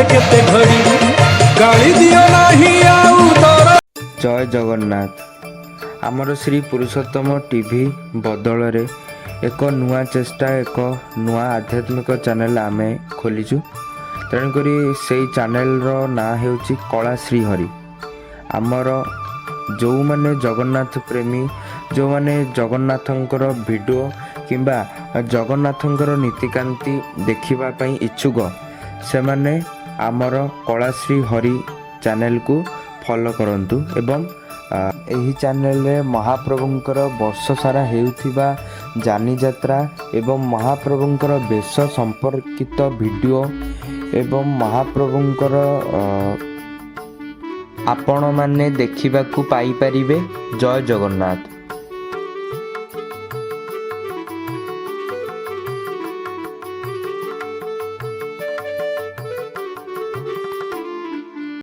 केते घड़ी गाली दियो नाही आउ तोर। जय जगन्नाथ। आमर श्री पुरुषोत्तम टीवी बदल रे एक नुआ चेष्टा एक नुआ आध्यात्मिक चैनल आमे खोलीचु। तेणुक से चैनल रो ना हेउची कला श्रीहरि। आमर जो माने जगन्नाथ प्रेमी जो माने जगन्नाथंकर वीडियो किंबा जगन्नाथंकर नीतिकांति देखिबा पई इच्छुक से माने आमर कला श्रीहरि चैनल को फॉलो करंतु एवं एही चैनल रे महाप्रभुंकर वर्ष सारा हेउथिबा जानी यात्रा एवं महाप्रभुंकर बेश संपर्कित वीडियो एवं महाप्रभुंकर आपण माने देखिबा को पाई परिबे। जय जगन्नाथ।